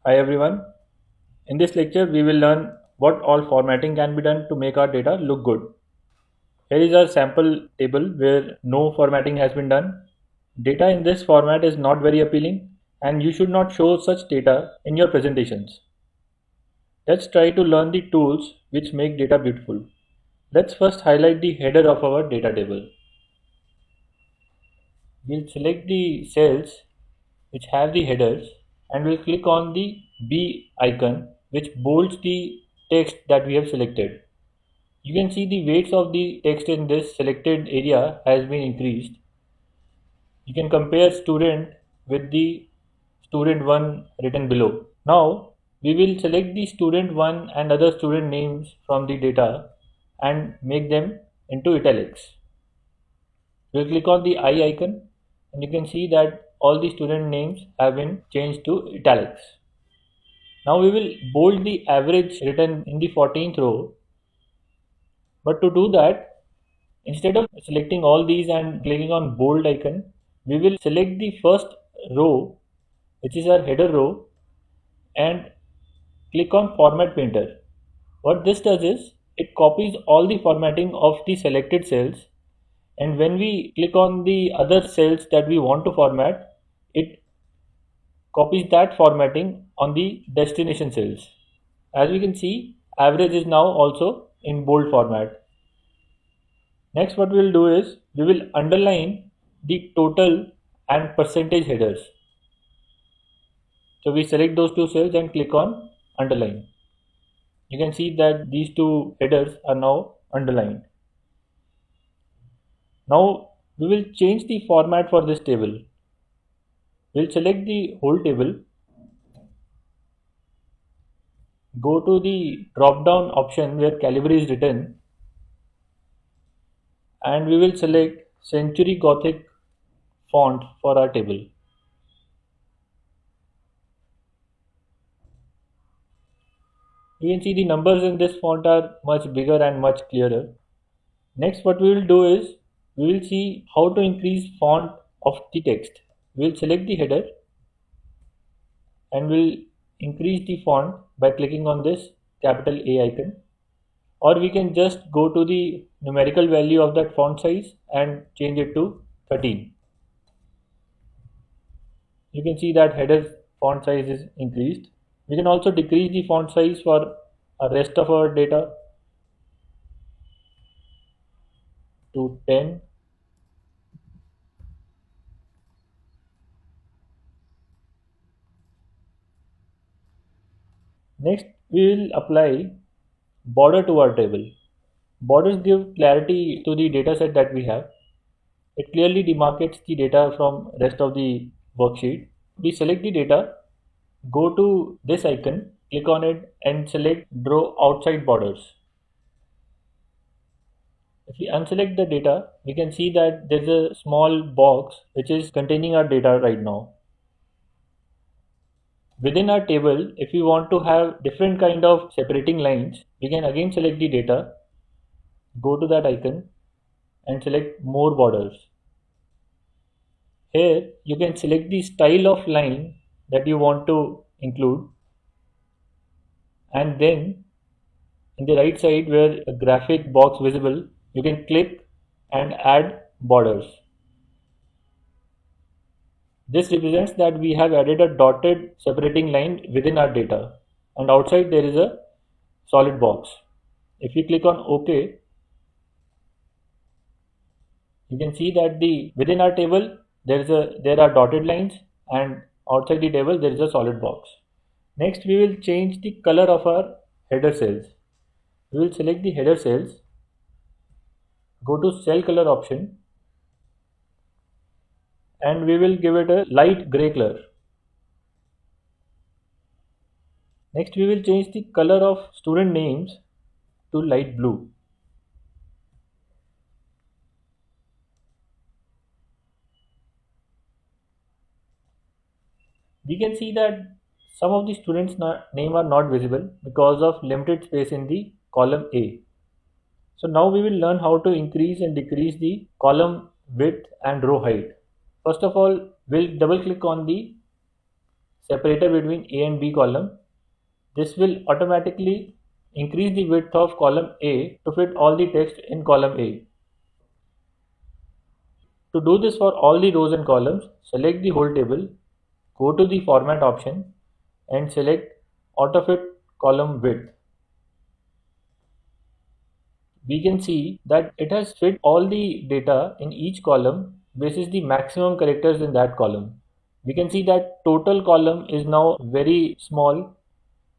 Hi everyone. In this lecture, we will learn what all formatting can be done to make our data look good. Here is our sample table where no formatting has been done. Data in this format is not very appealing and you should not show such data in your presentations. Let's try to learn the tools which make data beautiful. Let's first highlight the header of our data table. We'll select the cells which have the headers and we'll click on the B icon which bolds the text that we have selected. You can see the weights of the text in this selected area has been increased. You can compare student with the student 1 written below. Now we will select the student 1 and other student names from the data and make them into italics. We'll click on the I icon and you can see that all the student names have been changed to italics. Now we will bold the average written in the 14th row, but to do that, instead of selecting all these and clicking on bold icon, we will select the first row, which is our header row, and click on Format Painter. What this does is it copies all the formatting of the selected cells, and when we click on the other cells that we want to format, it copies that formatting on the destination cells. As we can see, average is now also in bold format. Next, what we will do is we will underline the total and percentage headers. So we select those two cells and click on underline. You can see that these two headers are now underlined. Now we will change the format for this table. We'll select the whole table, go to the drop down option where Calibri is written, and we will select Century Gothic font for our table. You can see the numbers in this font are much bigger and much clearer. Next, what we will do is we will see how to increase font of the text. We will select the header and we'll increase the font by clicking on this capital A icon, or we can just go to the numerical value of that font size and change it to 13. You can see that header font size is increased. We can also decrease the font size for the rest of our data to 10. Next, we will apply border to our table. Borders give clarity to the data set that we have. It clearly demarcates the data from rest of the worksheet. We select the data, go to this icon, click on it and select draw outside borders. If we unselect the data, we can see that there's a small box which is containing our data right now. Within our table, if we want to have different kind of separating lines, we can again select the data, go to that icon and select more borders. Here you can select the style of line that you want to include, and then in the right side where a graphic box visible, you can click and add borders. This represents that we have added a dotted separating line within our data, and outside there is a solid box. If you click on OK, you can see that the within our table there are dotted lines, and outside the table there is a solid box. Next, we will change the color of our header cells. We will select the header cells, go to cell color option, and we will give it a light gray color. Next, we will change the color of student names to light blue. We can see that some of the students' name are not visible because of limited space in the column A. So now we will learn how to increase and decrease the column width and row height. First of all, we'll double click on the separator between A and B column. This will automatically increase the width of column A to fit all the text in column A. To do this for all the rows and columns, select the whole table, go to the format option and select auto fit column width. We can see that it has fit all the data in each column basis the maximum characters in that column. We can see that total column is now very small,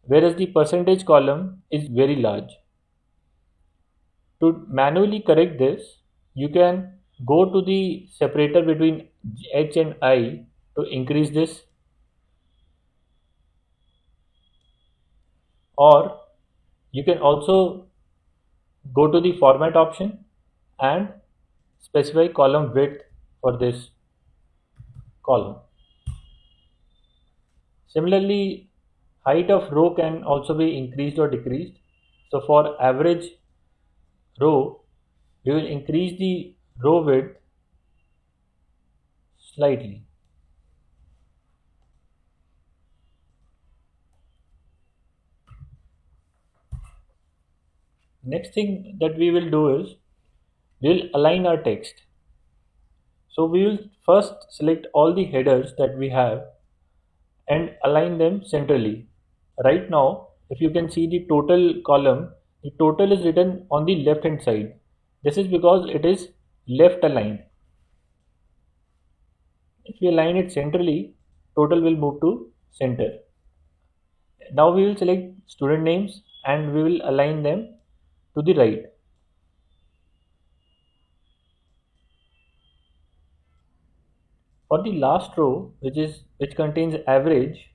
whereas the percentage column is very large. To manually correct this, you can go to the separator between H and I to increase this, or you can also go to the format option and specify column width for this column. Similarly, height of row can also be increased or decreased. So for average row, we will increase the row width slightly. Next thing that we will do is we will align our text. So we will first select all the headers that we have and align them centrally. Right now, if you can see the total column, the total is written on the left hand side. This is because it is left aligned. If we align it centrally, total will move to center. Now we will select student names and we will align them to the right. For the last row, which contains average,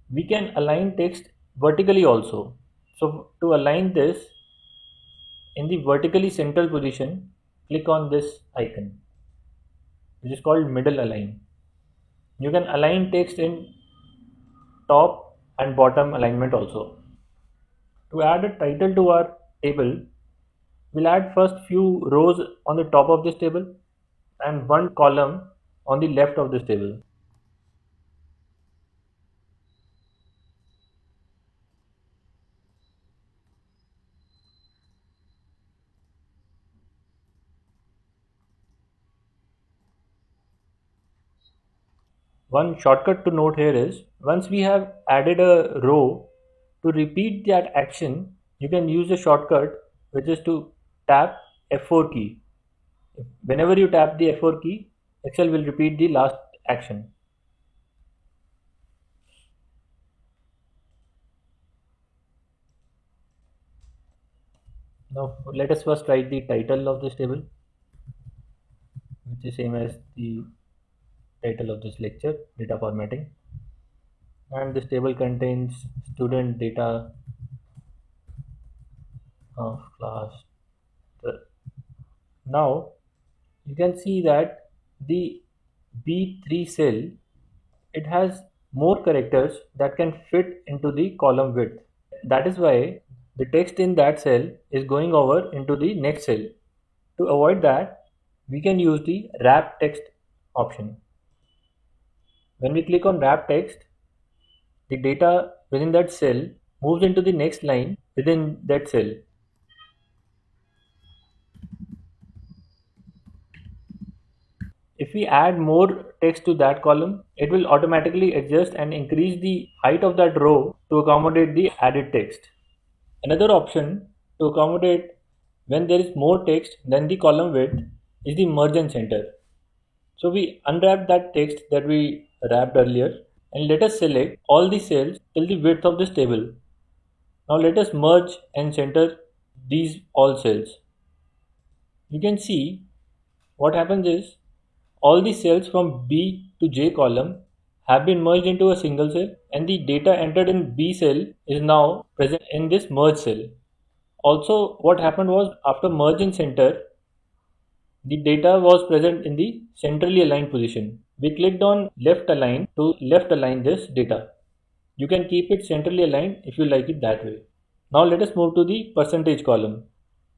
we can align text vertically also. So to align this in the vertically central position, click on this icon, which is called middle align. You can align text in top and bottom alignment also. To add a title to our table, we'll add first few rows on the top of this table and one column on the left of this table. One shortcut to note here is once we have added a row, to repeat that action, you can use a shortcut which is to tap F4 key. Whenever you tap the F4 key, Excel will repeat the last action. Now let us first write the title of this table, which is same as the title of this lecture, data formatting. And this table contains student data of class 12. Now you can see that the B3 cell, it has more characters that can fit into the column width. That is why the text in that cell is going over into the next cell. To avoid that, we can use the wrap text option. When we click on wrap text, the data within that cell moves into the next line within that cell. If we add more text to that column, it will automatically adjust and increase the height of that row to accommodate the added text. Another option to accommodate when there is more text than the column width is the merge and center. So we unwrap that text that we wrapped earlier and let us select all the cells till the width of this table. Now let us merge and center these all cells. You can see what happens is all the cells from B to J column have been merged into a single cell and the data entered in B cell is now present in this merge cell. Also, what happened was after merge and center, the data was present in the centrally aligned position. We clicked on left align to left align this data. You can keep it centrally aligned if you like it that way. Now let us move to the percentage column.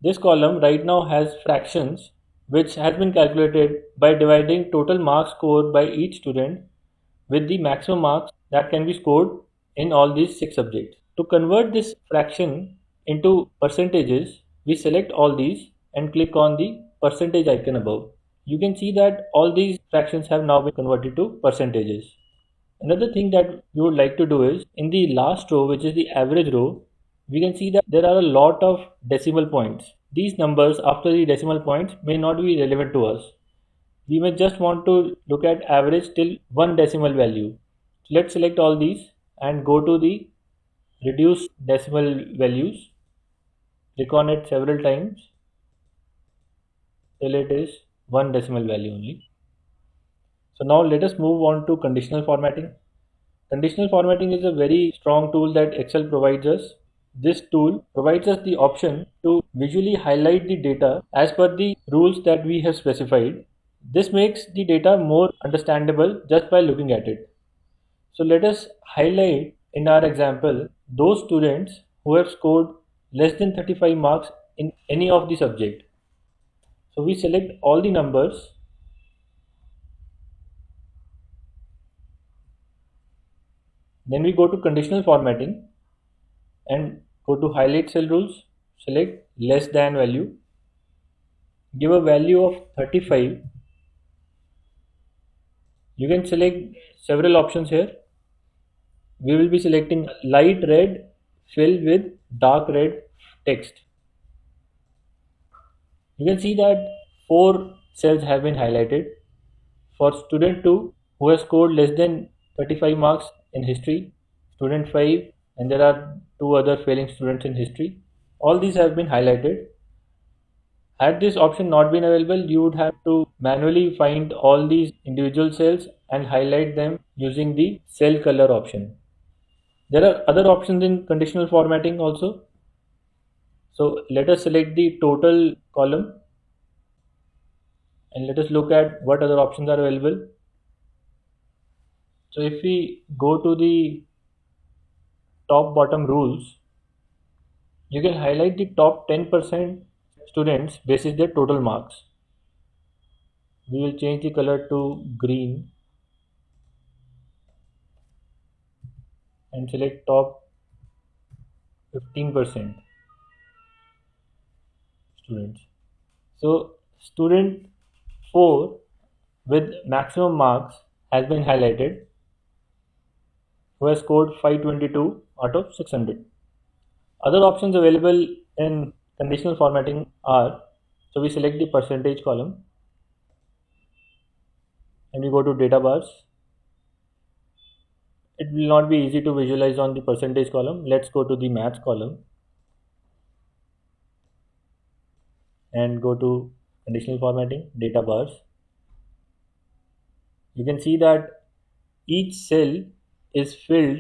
This column right now has fractions which has been calculated by dividing total marks scored by each student with the maximum marks that can be scored in all these 6 subjects. To convert this fraction into percentages, we select all these and click on the percentage icon above. You can see that all these fractions have now been converted to percentages. Another thing that we would like to do is in the last row, which is the average row, we can see that there are a lot of decimal points. These numbers after the decimal points may not be relevant to us. We may just want to look at average till one decimal value. So let's select all these and go to the reduce decimal values. Click on it several times till it is one decimal value only. So now let us move on to conditional formatting. Conditional formatting is a very strong tool that Excel provides us. This tool provides us the option to visually highlight the data as per the rules that we have specified. This makes the data more understandable just by looking at it. So let us highlight in our example those students who have scored less than 35 marks in any of the subject. So we select all the numbers, then we go to conditional formatting and go to highlight cell rules, select less than value, give a value of 35. You can select several options here. We will be selecting light red fill with dark red text. You can see that 4 cells have been highlighted. For student 2 who has scored less than 35 marks in history, student 5, and there are 2 other failing students in history. All these have been highlighted. Had this option not been available, you would have to manually find all these individual cells and highlight them using the cell color option. There are other options in conditional formatting also. So let us select the total column and let us look at what other options are available. So if we go to the top bottom rules, you can highlight the top 10% students basis their total marks. We will change the color to green and select top 15% students. So student 4 with maximum marks has been highlighted, who has scored 522 out of 600. Other options available in conditional formatting are, so we select the percentage column and we go to data bars. It will not be easy to visualize on the percentage column. Let's go to the maths column and go to conditional formatting, data bars. You can see that each cell is filled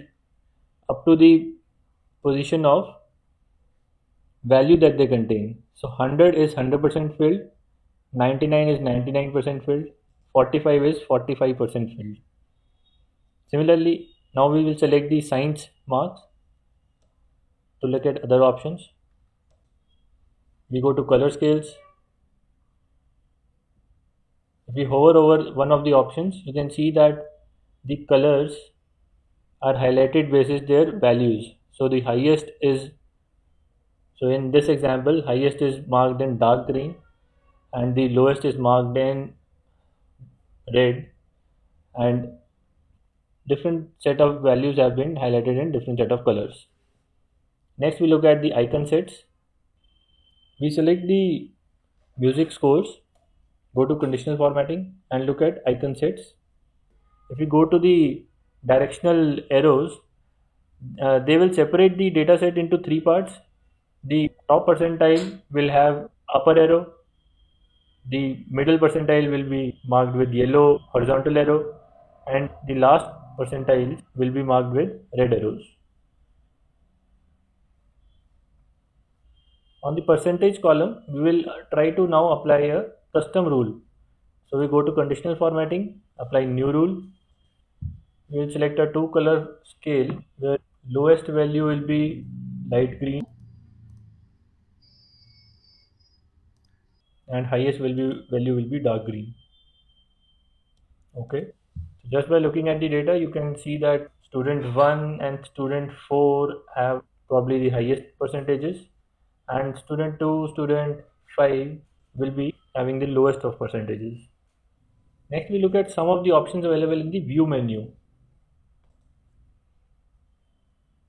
up to the position of value that they contain. So 100 is 100% filled, 99 is 99% filled, 45 is 45% filled. Similarly, now we will select the science marks to look at other options. We go to color scales. If we hover over one of the options, you can see that the colors are highlighted basis their values. So the highest is, so in this example, highest is marked in dark green and the lowest is marked in red, and different set of values have been highlighted in different set of colors. Next we look at the icon sets. We select the music scores, go to conditional formatting and look at icon sets. If we go to the directional arrows, they will separate the data set into 3 parts. The top percentile will have upper arrow, the middle percentile will be marked with yellow horizontal arrow, and the last percentile will be marked with red arrows. On the percentage column, we will try to now apply a custom rule. So we go to conditional formatting, apply new rule. We will select a 2 color scale where lowest value will be light green and highest value will be dark green. Okay. So Just by looking at the data, you can see that student 1 and student 4 have probably the highest percentages, and student 2, student 5 will be having the lowest of percentages. Next, we look at some of the options available in the view menu.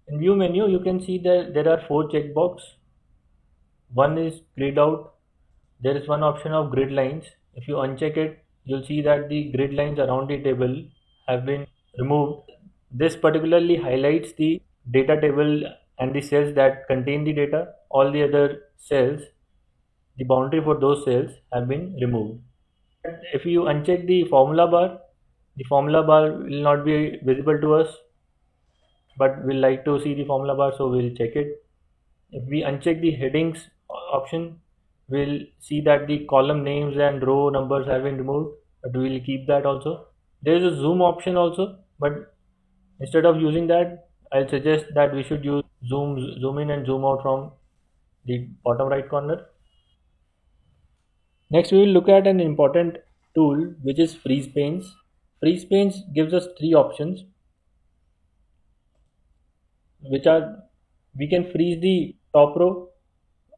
In view menu, you can see that there are four checkboxes. One is grayed out. There is one option of grid lines. If you uncheck it, you'll see that the grid lines around the table have been removed. This particularly highlights the data table and the cells that contain the data. All the other cells, the boundary for those cells have been removed. If you uncheck the formula bar will not be visible to us, but we'll like to see the formula bar, so we'll check it. If we uncheck the headings option, we'll see that the column names and row numbers have been removed, but we'll keep that also. There is a zoom option also, but instead of using that, I'll suggest that we should use zoom in and zoom out from the bottom right corner. Next, we will look at an important tool which is freeze panes. Freeze panes gives us three options, which are we can freeze the top row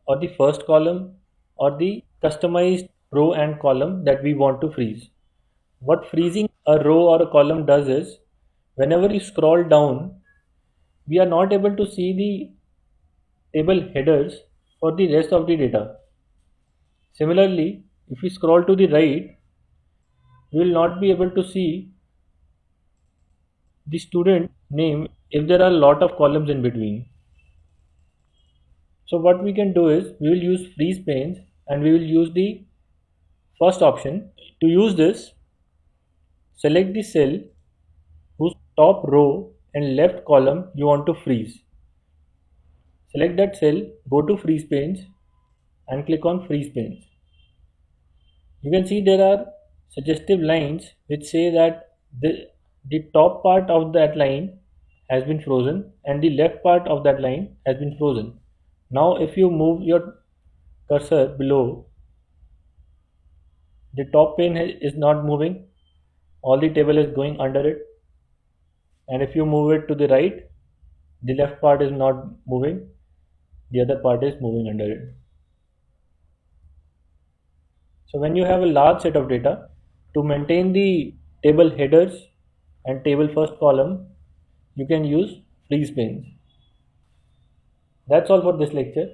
or the first column or the customized row and column that we want to freeze. What freezing a row or a column does is whenever you scroll down, we are not able to see the table headers for the rest of the data. Similarly, if we scroll to the right, we will not be able to see the student name if there are a lot of columns in between. So what we can do is we will use freeze panes and we will use the first option. To use this, select the cell whose top row and left column you want to freeze. Select that cell, go to freeze panes and click on freeze panes. You can see there are suggestive lines which say that the top part of that line has been frozen and the left part of that line has been frozen. Now if you move your cursor below, the top pane is not moving, all the table is going under it, and if you move it to the right, the left part is not moving, the other part is moving under it. So when you have a large set of data, to maintain the table headers and table first column, you can use freeze panes. That's all for this lecture.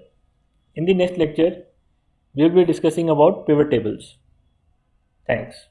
In the next lecture, we will be discussing about pivot tables. Thanks.